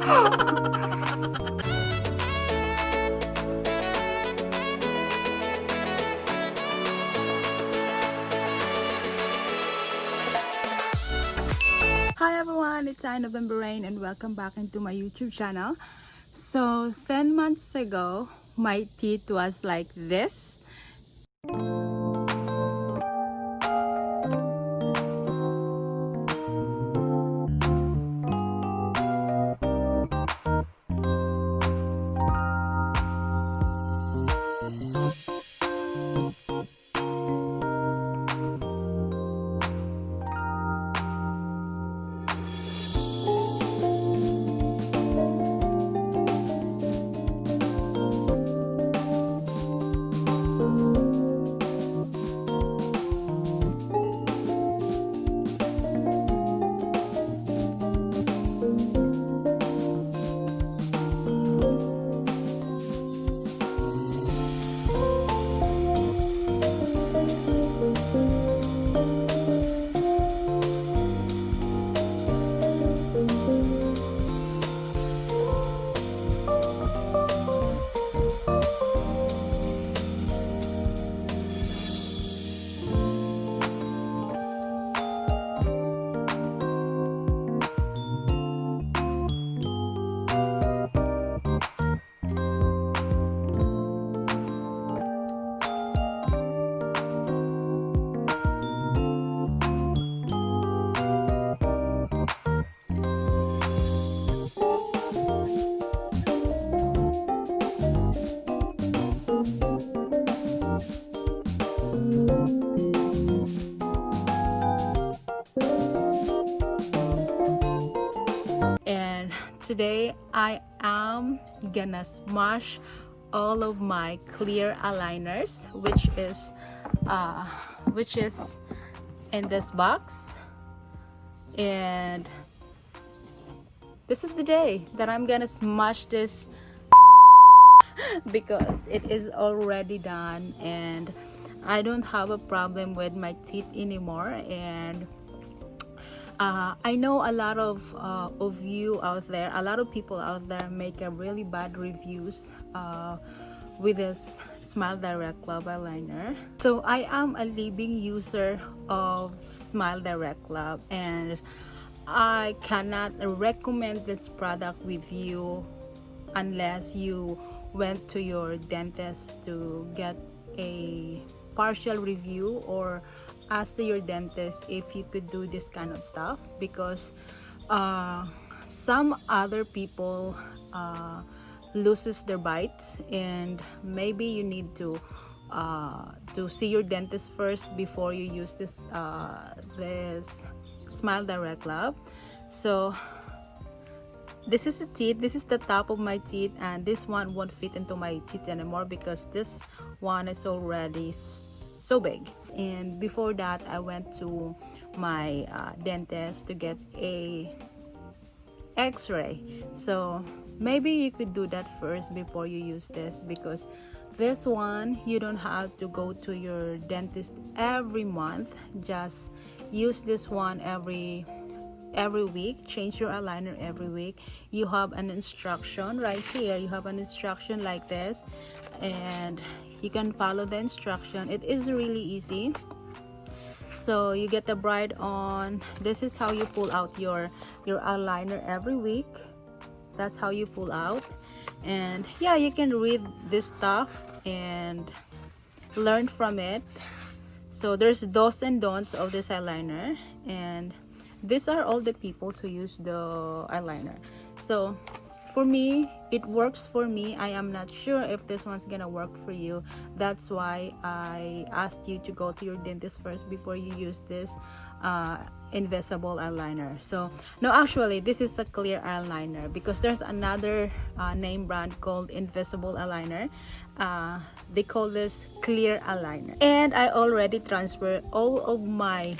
Hi everyone, it's November Rain and welcome back into my YouTube channel. So 10 months ago, my teeth was like this. And today I am gonna smash all of my clear aligners, which is in this box. And this is the day that I'm gonna smash this because it is already done and I don't have a problem with my teeth anymore. And I know a lot of you out there, a lot of people out there make a really bad reviews with this Smile Direct Club eyeliner. So I am a living user of Smile Direct Club and I cannot recommend this product with you unless you went to your dentist to get a partial review or ask your dentist if you could do this kind of stuff, because some other people loses their bites and maybe you need to see your dentist first before you use this this Smile Direct Club. So this is the teeth, this is the top of my teeth, and this one won't fit into my teeth anymore because this one is already so big. And before that I went to my dentist to get a x-ray. So maybe you could do that first before you use this, because this one you don't have to go to your dentist every month. Just use this one every week. Change your aligner every week. You have an instruction right here, you have an instruction like this and you can follow the instruction. It is really easy. So you get the bride on. This is how you pull out your eyeliner every week. That's how you pull out. And yeah, you can read this stuff and learn from it. So there's do's and don'ts of this eyeliner, and these are all the people who use the eyeliner. So for me, it works for me. I am not sure if this one's gonna work for you. That's why I asked you to go to your dentist first before you use this invisible eyeliner. So no, actually this is a clear eyeliner, because there's another name brand called invisible eyeliner. They call this clear eyeliner. And I already transferred all of my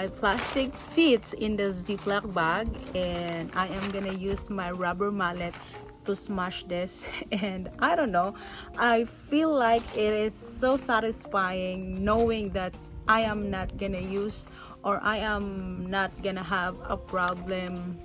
plastic teeth in the Ziploc bag, and I am gonna use my rubber mallet to smash this. And I don't know, I feel like it is so satisfying knowing that I am not gonna use or I am not gonna have a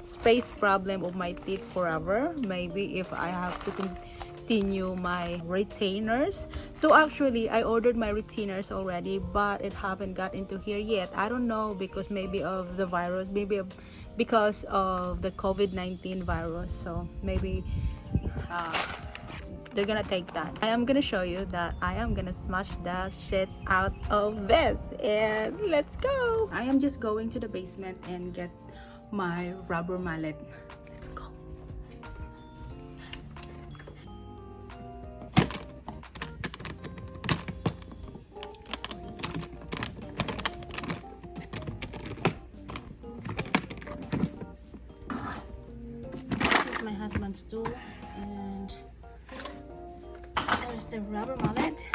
space problem of my teeth forever. Maybe if I have to continue my retainers. So actually I ordered my retainers already, but it haven't got into here yet. I don't know, because maybe of the virus, maybe because of the COVID-19 virus. So maybe they're gonna take that. I am gonna show you that I am gonna smash that shit out of this, and let's go. I am just going to the basement and get my rubber mallet. Let's go. This is my husband's tool, and there's the rubber mallet.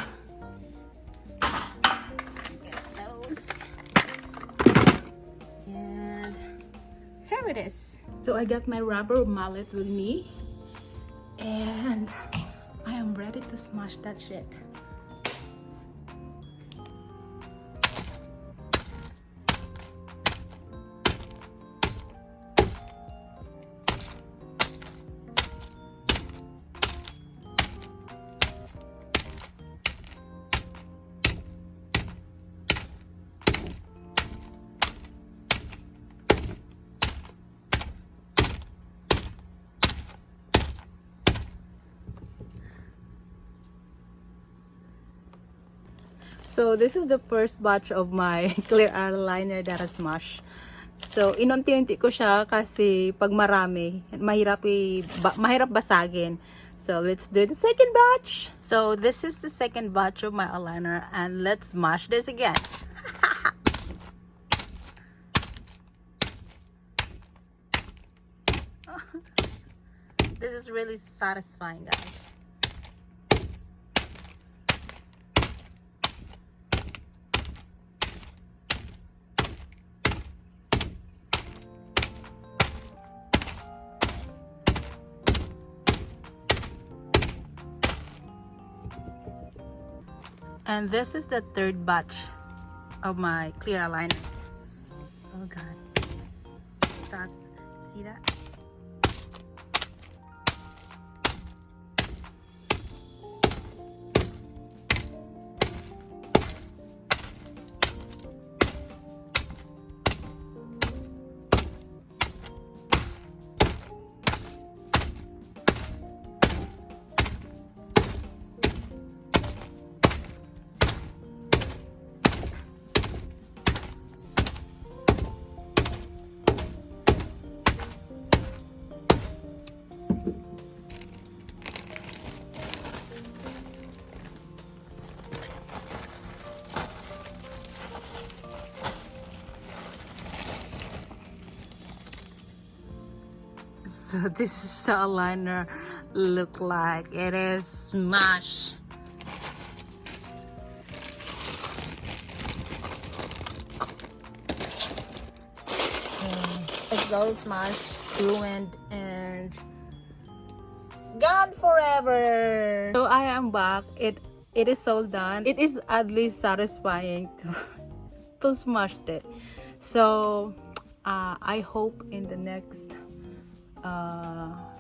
Let's get those. And here it is. So I got my rubber mallet with me, and I am ready to smash that shit. So this is the first batch of my clear eyeliner that I smash. So inunti-unti ko siya kasi pag marami, mahirap basagin. So let's do the second batch. So this is the second batch of my eyeliner, and let's smash this again. This is really satisfying, guys. And this is the third batch of my clear aligners. Oh god. See that? So this is the eyeliner look like. It is smash. It's all smashed, ruined, and gone forever. So I am back. It is all done. It is oddly satisfying to smash it. So I hope in the next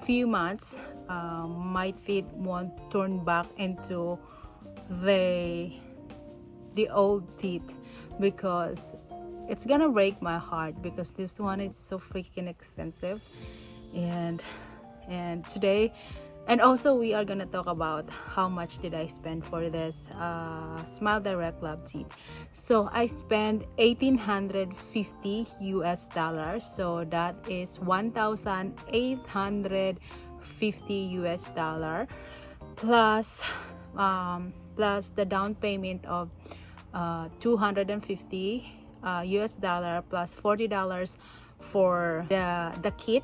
few months my feet won't turn back into the old teeth, because it's gonna break my heart, because this one is so freaking expensive. And today, and also we are gonna talk about how much did I spend for this Smile Direct Lab teeth. So I spent $1,850 US, so that is $1,850 US, plus plus the down payment of $250 US, plus $40 for the kit,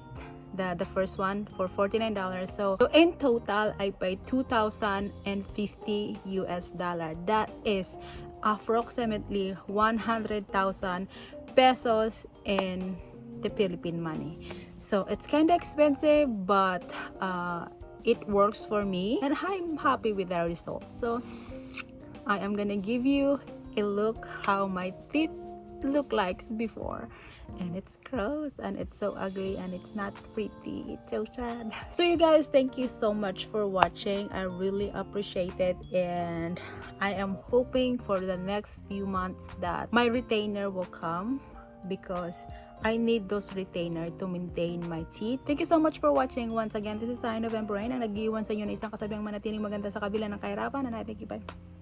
the first one for $49. So in total I paid $2,050 US. That is approximately 100,000 pesos in the Philippine money. So it's kind of expensive, but it works for me, and I'm happy with the result. So I am gonna give you a look how my teeth looked like before. And it's gross and it's so ugly and it's not pretty. It's so sad. So you guys, thank you so much for watching. I really appreciate it, and I am hoping for the next few months that my retainer will come, because I need those retainer to maintain my teeth. Thank you so much for watching. Once again, this is November Rain, ang nag-iwan sa inyo na isang kasabiang manatiling maganda sa kabila ng kahirapan. And I thank you. Bye.